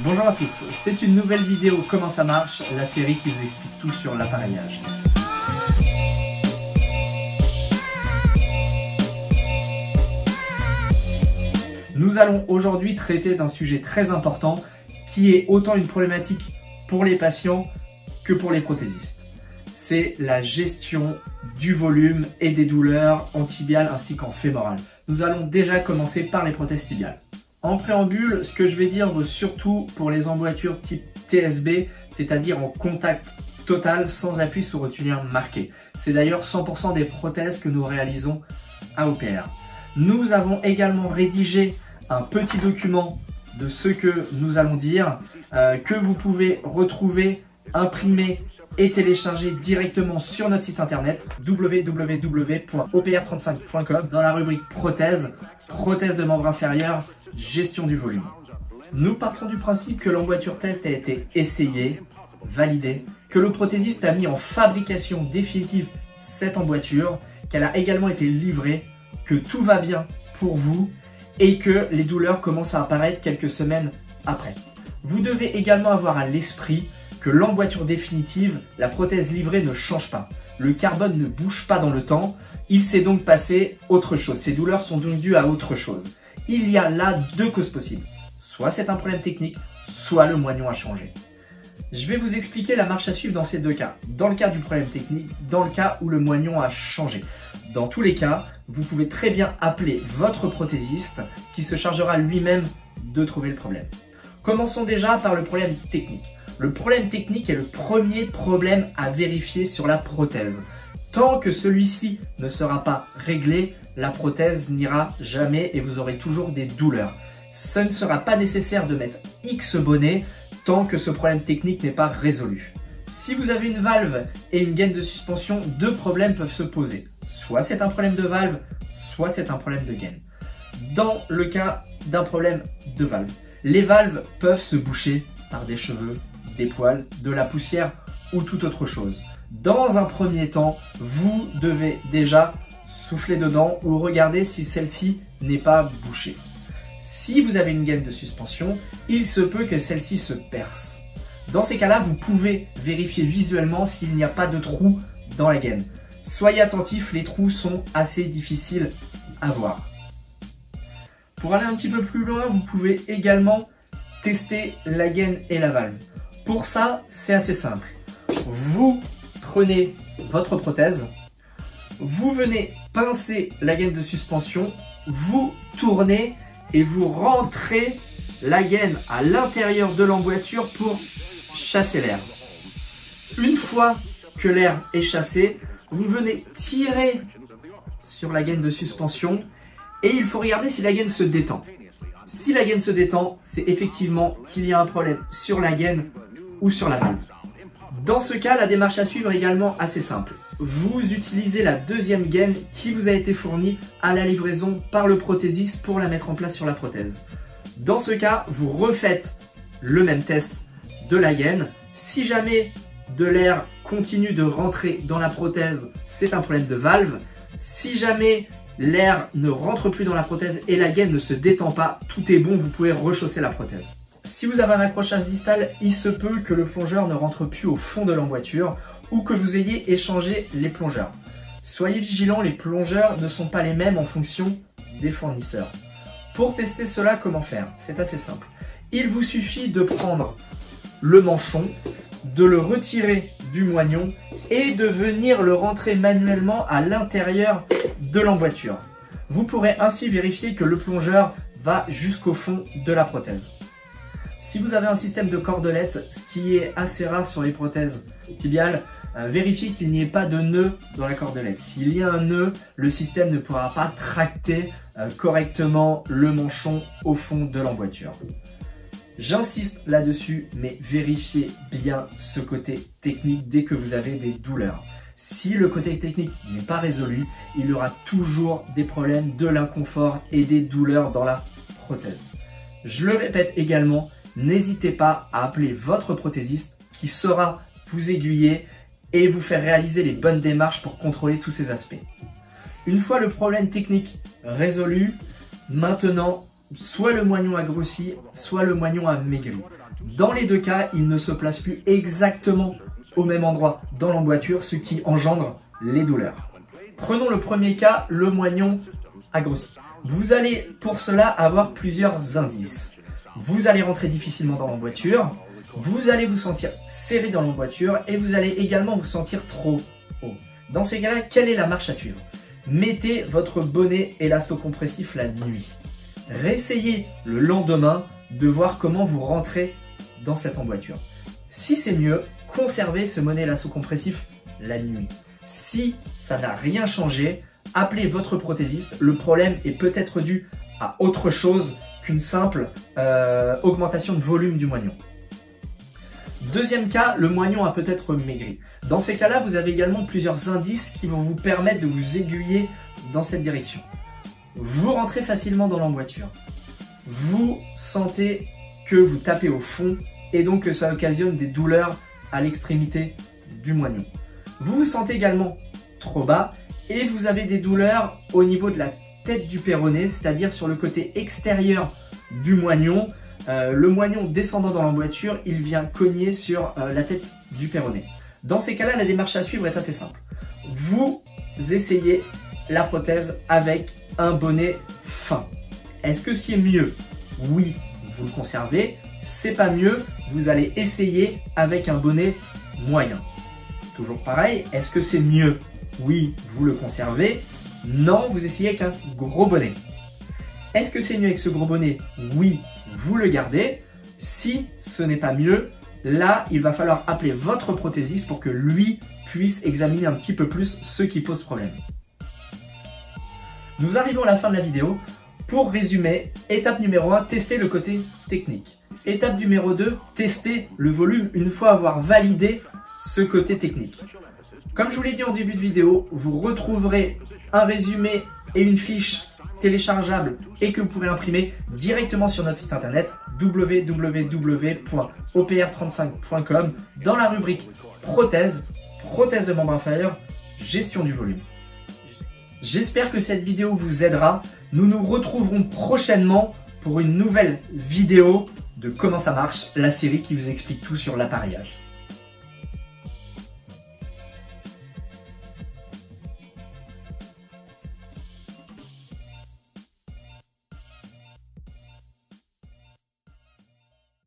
Bonjour à tous, c'est une nouvelle vidéo Comment ça marche, la série qui vous explique tout sur l'appareillage. Nous allons aujourd'hui traiter d'un sujet très important qui est autant une problématique pour les patients que pour les prothésistes. C'est la gestion du volume et des douleurs en tibiales ainsi qu'en fémorales. Nous allons déjà commencer par les prothèses tibiales. En préambule, ce que je vais dire vaut surtout pour les emboîtures type TSB, c'est-à-dire en contact total sans appui sur rotulien marqué. C'est d'ailleurs 100% des prothèses que nous réalisons à OPR. Nous avons également rédigé un petit document de ce que nous allons dire, que vous pouvez retrouver, imprimer et télécharger directement sur notre site internet www.opr35.com dans la rubrique prothèse, prothèse de membre inférieur, gestion du volume. Nous partons du principe que l'emboîture test a été essayée, validée, que le prothésiste a mis en fabrication définitive cette emboîture, qu'elle a également été livrée, que tout va bien pour vous et que les douleurs commencent à apparaître quelques semaines après. Vous devez également avoir à l'esprit que l'emboîture définitive, la prothèse livrée ne change pas. Le carbone ne bouge pas dans le temps, il s'est donc passé autre chose. Ces douleurs sont donc dues à autre chose. Il y a là deux causes possibles. Soit c'est un problème technique, soit le moignon a changé. Je vais vous expliquer la marche à suivre dans ces deux cas. Dans le cas du problème technique, dans le cas où le moignon a changé. Dans tous les cas, vous pouvez très bien appeler votre prothésiste qui se chargera lui-même de trouver le problème. Commençons déjà par le problème technique. Le problème technique est le premier problème à vérifier sur la prothèse. Tant que celui-ci ne sera pas réglé, la prothèse n'ira jamais et vous aurez toujours des douleurs. Ce ne sera pas nécessaire de mettre X bonnet tant que ce problème technique n'est pas résolu. Si vous avez une valve et une gaine de suspension, deux problèmes peuvent se poser. Soit c'est un problème de valve, soit c'est un problème de gaine. Dans le cas d'un problème de valve, les valves peuvent se boucher par des cheveux, des poils, de la poussière ou toute autre chose. Dans un premier temps, vous devez déjà souffler dedans ou regarder si celle-ci n'est pas bouchée. Si vous avez une gaine de suspension, il se peut que celle-ci se perce. Dans ces cas-là, vous pouvez vérifier visuellement s'il n'y a pas de trou dans la gaine. Soyez attentifs, les trous sont assez difficiles à voir. Pour aller un petit peu plus loin, vous pouvez également tester la gaine et la valve. Pour ça, c'est assez simple. Vous prenez votre prothèse, vous venez pincer la gaine de suspension, vous tournez et vous rentrez la gaine à l'intérieur de l'emboîture pour chasser l'air. Une fois que l'air est chassé, vous venez tirer sur la gaine de suspension et il faut regarder si la gaine se détend. Si la gaine se détend, c'est effectivement qu'il y a un problème sur la gaine ou sur la valve. Dans ce cas, la démarche à suivre est également assez simple. Vous utilisez la deuxième gaine qui vous a été fournie à la livraison par le prothésiste pour la mettre en place sur la prothèse. Dans ce cas, vous refaites le même test de la gaine. Si jamais de l'air continue de rentrer dans la prothèse, c'est un problème de valve. Si jamais l'air ne rentre plus dans la prothèse et la gaine ne se détend pas, tout est bon, vous pouvez rechausser la prothèse. Si vous avez un accrochage distal, il se peut que le plongeur ne rentre plus au fond de l'emboîture ou que vous ayez échangé les plongeurs. Soyez vigilants, les plongeurs ne sont pas les mêmes en fonction des fournisseurs. Pour tester cela, comment faire? C'est assez simple. Il vous suffit de prendre le manchon, de le retirer du moignon et de venir le rentrer manuellement à l'intérieur de l'emboîture. Vous pourrez ainsi vérifier que le plongeur va jusqu'au fond de la prothèse. Si vous avez un système de cordelette, ce qui est assez rare sur les prothèses tibiales, vérifiez qu'il n'y ait pas de nœud dans la cordelette. S'il y a un nœud, le système ne pourra pas tracter correctement le manchon au fond de l'emboîture. J'insiste là-dessus, mais vérifiez bien ce côté technique dès que vous avez des douleurs. Si le côté technique n'est pas résolu, il y aura toujours des problèmes, de l'inconfort et des douleurs dans la prothèse. Je le répète également, n'hésitez pas à appeler votre prothésiste qui saura vous aiguiller et vous faire réaliser les bonnes démarches pour contrôler tous ces aspects. Une fois le problème technique résolu, maintenant soit le moignon a grossi, soit le moignon a maigri. Dans les deux cas, il ne se place plus exactement au même endroit dans l'emboîture, ce qui engendre les douleurs. Prenons le premier cas, le moignon a grossi. Vous allez pour cela avoir plusieurs indices. Vous allez rentrer difficilement dans l'emboîture, vous allez vous sentir serré dans l'emboîture et vous allez également vous sentir trop haut. Dans ces cas-là, quelle est la marche à suivre? Mettez votre bonnet élasto-compressif la nuit. Réessayez le lendemain de voir comment vous rentrez dans cette emboîture. Si c'est mieux, conservez ce bonnet élasto-compressif la nuit. Si ça n'a rien changé, appelez votre prothésiste. Le problème est peut-être dû à autre chose qu'une simple augmentation de volume du moignon. Deuxième cas, le moignon a peut-être maigri. Dans ces cas-là, vous avez également plusieurs indices qui vont vous permettre de vous aiguiller dans cette direction. Vous rentrez facilement dans l'emboîture. Vous sentez que vous tapez au fond et donc que ça occasionne des douleurs à l'extrémité du moignon. Vous vous sentez également trop bas et vous avez des douleurs au niveau de la tête du péroné, c'est-à-dire sur le côté extérieur du moignon. Le moignon descendant dans l'emboîture, il vient cogner sur la tête du péroné. Dans ces cas-là, la démarche à suivre est assez simple. Vous essayez la prothèse avec un bonnet fin. Est-ce que c'est mieux? Oui, vous le conservez. C'est pas mieux, vous allez essayer avec un bonnet moyen. Toujours pareil, est-ce que c'est mieux? Oui, vous le conservez. Non, vous essayez avec un gros bonnet. Est-ce que c'est mieux avec ce gros bonnet? Oui, vous le gardez. Si ce n'est pas mieux, là, il va falloir appeler votre prothésiste pour que lui puisse examiner un petit peu plus ce qui pose problème. Nous arrivons à la fin de la vidéo. Pour résumer, étape numéro 1, tester le côté technique. Étape numéro 2, tester le volume une fois avoir validé ce côté technique. Comme je vous l'ai dit en début de vidéo, vous retrouverez un résumé et une fiche téléchargeable et que vous pourrez imprimer directement sur notre site internet www.opr35.com dans la rubrique prothèse de membre inférieur, gestion du volume. J'espère que cette vidéo vous aidera. Nous nous retrouverons prochainement pour une nouvelle vidéo de comment ça marche, la série qui vous explique tout sur l'appareillage.